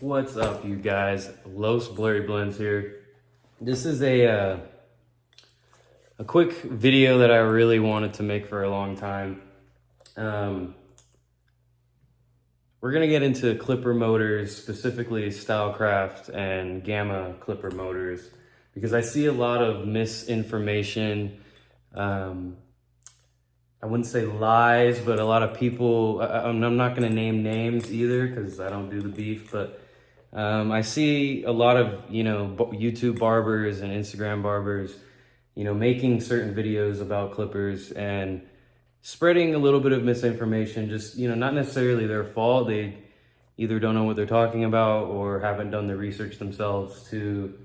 What's up, you guys? Los Blurry Blends here. This is a quick video that I really wanted to make for a long time. We're gonna get into clipper motors, specifically Stylecraft and Gamma clipper motors, because I see a lot of misinformation. I wouldn't say lies, but a lot of people, I'm not gonna name names either because I don't do the beef, but I see a lot of, YouTube barbers and Instagram barbers, making certain videos about clippers and spreading a little bit of misinformation, just, not necessarily their fault. They either don't know what they're talking about or haven't done the research themselves to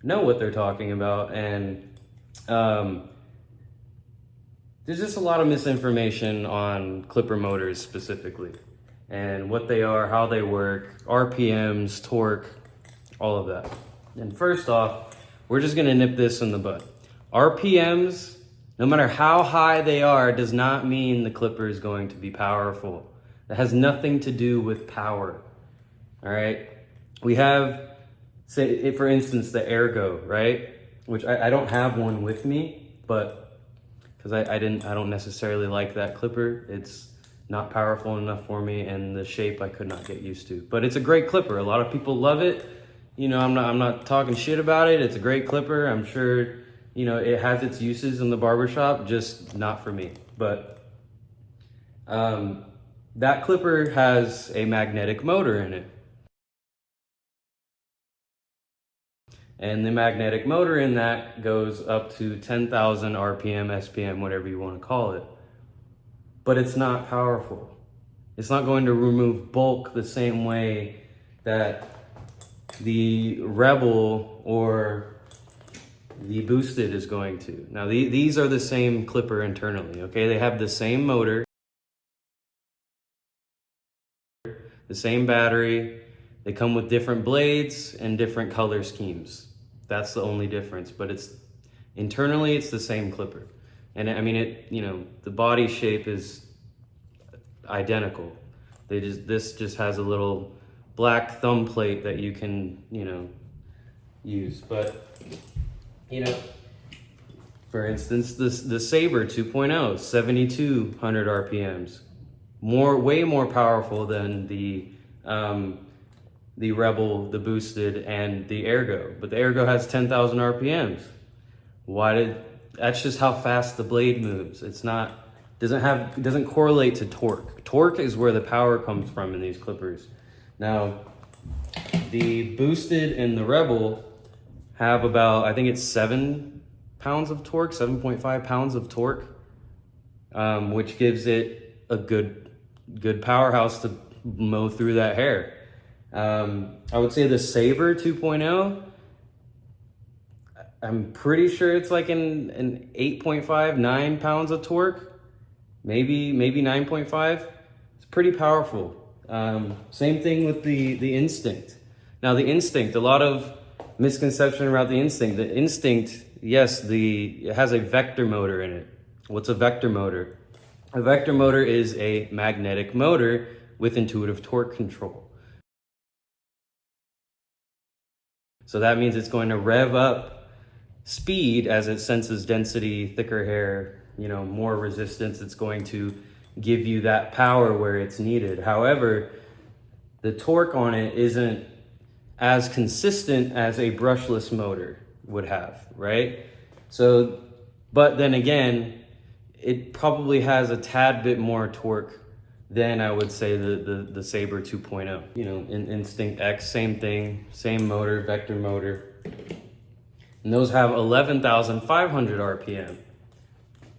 know what they're talking about. And there's just a lot of misinformation on clipper motors specifically, and what they are, how they work, RPMs, torque, all of that. And first off, we're just gonna nip this in the bud. RPMs, no matter how high they are, does not mean the clipper is going to be powerful. That has nothing to do with power, all right? We have, say, for instance, the Ergo, right? Which I don't have one with me, but because I don't necessarily like that clipper. It's not powerful enough for me, and the shape I could not get used to. But it's a great clipper. A lot of people love it. I'm not talking shit about it. It's a great clipper. I'm sure, it has its uses in the barbershop, just not for me. But that clipper has a magnetic motor in it. And the magnetic motor in that goes up to 10,000 RPM, SPM, whatever you want to call it. But it's not powerful. It's not going to remove bulk the same way that the Rebel or the Boosted is going to. Now, these are the same clipper internally, okay? They have the same motor, the same battery. They come with different blades and different color schemes. That's the only difference, but internally it's the same clipper. And I mean, the body shape is identical. This just has a little black thumb plate that you can, use. But, for instance, the Saber 2.0, 7,200 RPMs, way more powerful than the Rebel, the Boosted, and the Ergo. But the Ergo has 10,000 RPMs. That's just how fast the blade moves. Doesn't correlate to torque. Torque is where the power comes from in these clippers. Now, the Boosted and the Rebel have about, I think it's 7 pounds of torque, 7.5 pounds of torque, which gives it a good powerhouse to mow through that hair. I would say the Saber 2.0, I'm pretty sure it's like an 8.5, 9 pounds of torque, maybe 9.5. It's pretty powerful. Same thing with the Instinct. Now the Instinct, a lot of misconception about the Instinct. The Instinct, yes, it has a vector motor in it. What's a vector motor? A vector motor is a magnetic motor with intuitive torque control. So that means it's going to rev up speed as it senses density, thicker hair, more resistance. It's going to give you that power where it's needed. However, the torque on it isn't as consistent as a brushless motor would have, right? So, but then again, it probably has a tad bit more torque than I would say the Saber 2.0. Instinct X, same thing, same motor, vector motor. And those have 11,500 RPM.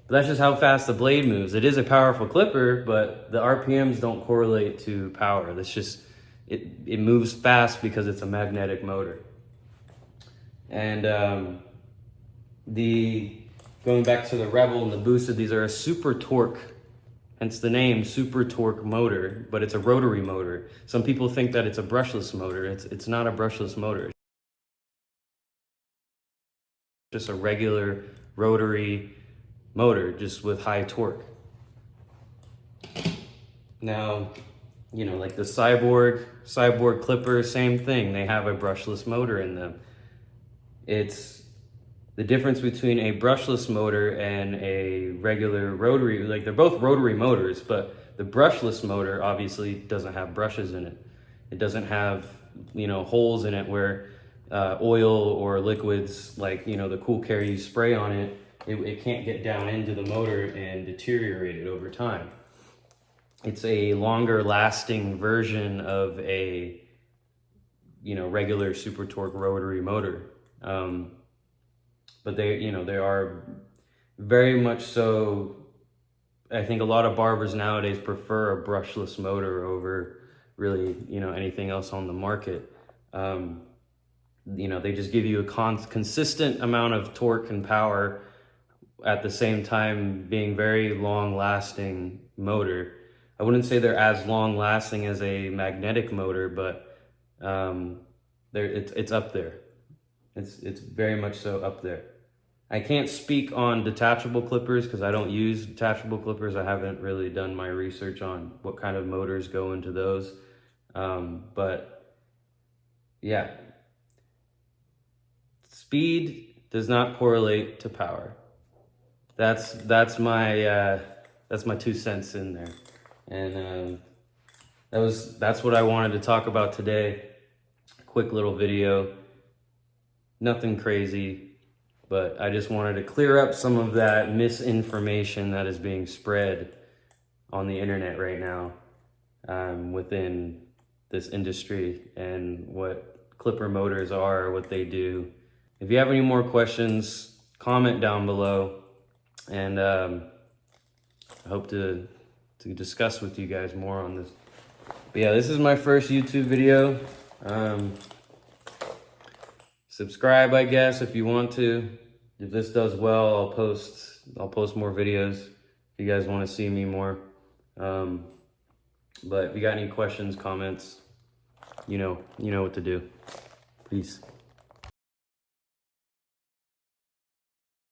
But that's just how fast the blade moves. It is a powerful clipper, but the RPMs don't correlate to power. That's just, it moves fast because it's a magnetic motor. And going back to the Rebel and the Boosted, these are a super torque, hence the name, super torque motor, but it's a rotary motor. Some people think that it's a brushless motor. It's not a brushless motor. It's just a regular rotary motor, just with high torque. Now, You know, like the cyborg clipper, same thing. They have a brushless motor in them. It's the difference between a brushless motor and a regular rotary, like they're both rotary motors, but the brushless motor obviously doesn't have brushes in it. It doesn't have, you know, holes in it where oil or liquids, like, you know, the cool care you spray on it, it can't get down into the motor and deteriorate it over time. It's a longer lasting version of a, you know, regular super torque rotary motor. But they, you know, they are very much so. I think a lot of barbers nowadays prefer a brushless motor over really, you know, anything else on the market. You know, they just give you a consistent amount of torque and power at the same time being very long lasting motor. I wouldn't say they're as long lasting as a magnetic motor, but it's up there. It's very much so up there. I can't speak on detachable clippers because I don't use detachable clippers. I haven't really done my research on what kind of motors go into those. But yeah, speed does not correlate to power. That's my 2 cents in there. And that's what I wanted to talk about today. Quick little video, nothing crazy, but I just wanted to clear up some of that misinformation that is being spread on the internet right now within this industry and what clipper motors are, what they do. If you have any more questions, comment down below, and I hope to discuss with you guys more on this. But yeah, this is my first YouTube video. Subscribe, I guess, if you want to. If this does well, I'll post more videos if you guys want to see me more. But if you got any questions, comments, you know what to do. Peace.